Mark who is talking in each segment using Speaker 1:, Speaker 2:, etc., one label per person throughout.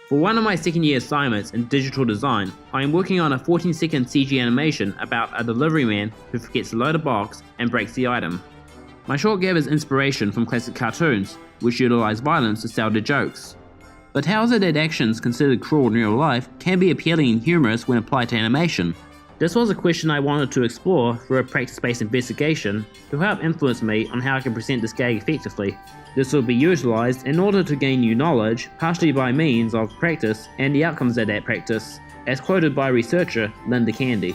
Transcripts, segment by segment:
Speaker 1: For one of my second year assignments in digital design, I am working on a 14-second CG animation about a delivery man who forgets to load a box and breaks the item. My short gathers inspiration from classic cartoons, which utilize violence to sell their jokes. But how is it that actions considered cruel in real life can be appealing and humorous when applied to animation? This was a question I wanted to explore through a practice-based investigation to help influence me on how I can present this gag effectively. This will be utilized in order to gain new knowledge, partially by means of practice and the outcomes of that practice, as quoted by researcher Linda Candy.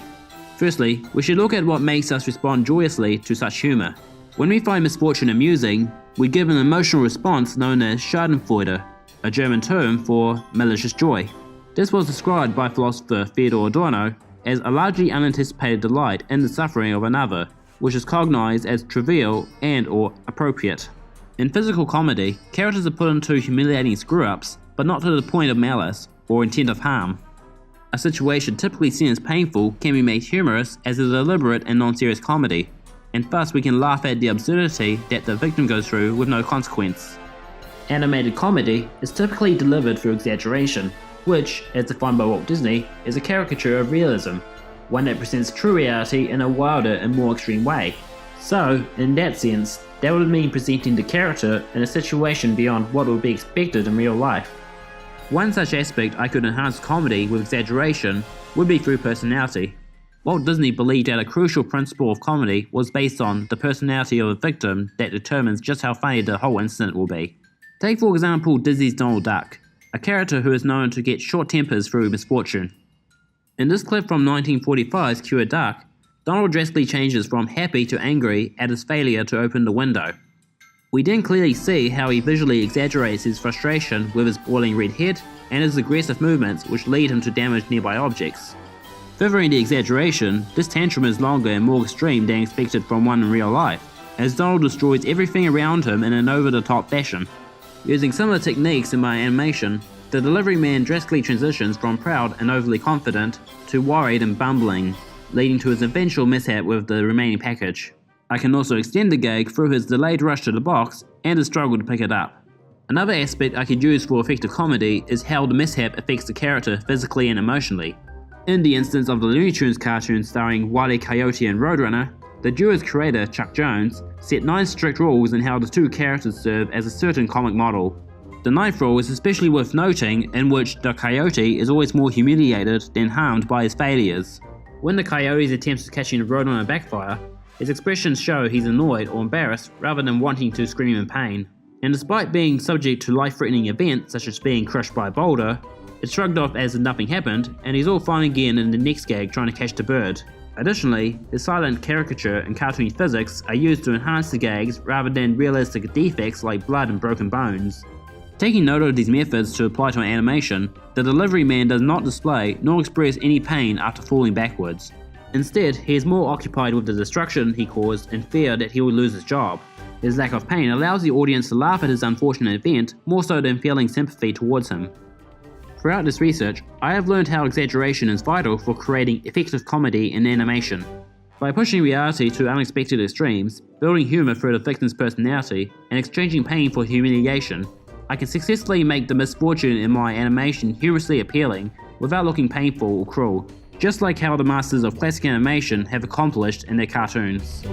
Speaker 1: Firstly, we should look at what makes us respond joyously to such humor. When we find misfortune amusing, we give an emotional response known as Schadenfreude, a German term for malicious joy. This was described by philosopher Theodor Adorno as a largely unanticipated delight in the suffering of another, which is cognized as trivial and/or appropriate. In physical comedy, characters are put into humiliating screw-ups, but not to the point of malice or intent of harm. A situation typically seen as painful can be made humorous as a deliberate and non-serious comedy, and thus we can laugh at the absurdity that the victim goes through with no consequence. Animated comedy is typically delivered through exaggeration, which, as defined by Walt Disney, is a caricature of realism, one that presents true reality in a wilder and more extreme way. So, in that sense, that would mean presenting the character in a situation beyond what would be expected in real life. One such aspect I could enhance comedy with exaggeration would be through personality. Walt Disney believed that a crucial principle of comedy was based on the personality of a victim that determines just how funny the whole incident will be. Take for example Disney's Donald Duck, a character who is known to get short tempers through misfortune. In this clip from 1945's Cure Duck, Donald drastically changes from happy to angry at his failure to open the window. We then clearly see how he visually exaggerates his frustration with his boiling red head and his aggressive movements which lead him to damage nearby objects. Furthering the exaggeration, this tantrum is longer and more extreme than expected from one in real life, as Donald destroys everything around him in an over-the-top fashion. Using similar techniques in my animation, the delivery man drastically transitions from proud and overly confident to worried and bumbling, leading to his eventual mishap with the remaining package. I can also extend the gag through his delayed rush to the box and his struggle to pick it up. Another aspect I could use for effective comedy is how the mishap affects the character physically and emotionally. In the instance of the Looney Tunes cartoon starring Wile E. Coyote and Roadrunner, the duo's creator, Chuck Jones, set 9 strict rules in how the two characters serve as a certain comic model. The 9th rule is especially worth noting, in which the coyote is always more humiliated than harmed by his failures. When the coyote's attempts at catching the Roadrunner backfire, his expressions show he's annoyed or embarrassed rather than wanting to scream in pain. And despite being subject to life-threatening events such as being crushed by a boulder, it's shrugged off as if nothing happened, and he's all fine again in the next gag trying to catch the bird. Additionally, the silent caricature and cartoony physics are used to enhance the gags rather than realistic defects like blood and broken bones. Taking note of these methods to apply to an animation, the delivery man does not display nor express any pain after falling backwards. Instead, he is more occupied with the destruction he caused and fear that he will lose his job. His lack of pain allows the audience to laugh at his unfortunate event more so than feeling sympathy towards him. Throughout this research, I have learned how exaggeration is vital for creating effective comedy in animation. By pushing reality to unexpected extremes, building humor through the victim's personality, and exchanging pain for humiliation, I can successfully make the misfortune in my animation humorously appealing without looking painful or cruel, just like how the masters of classic animation have accomplished in their cartoons.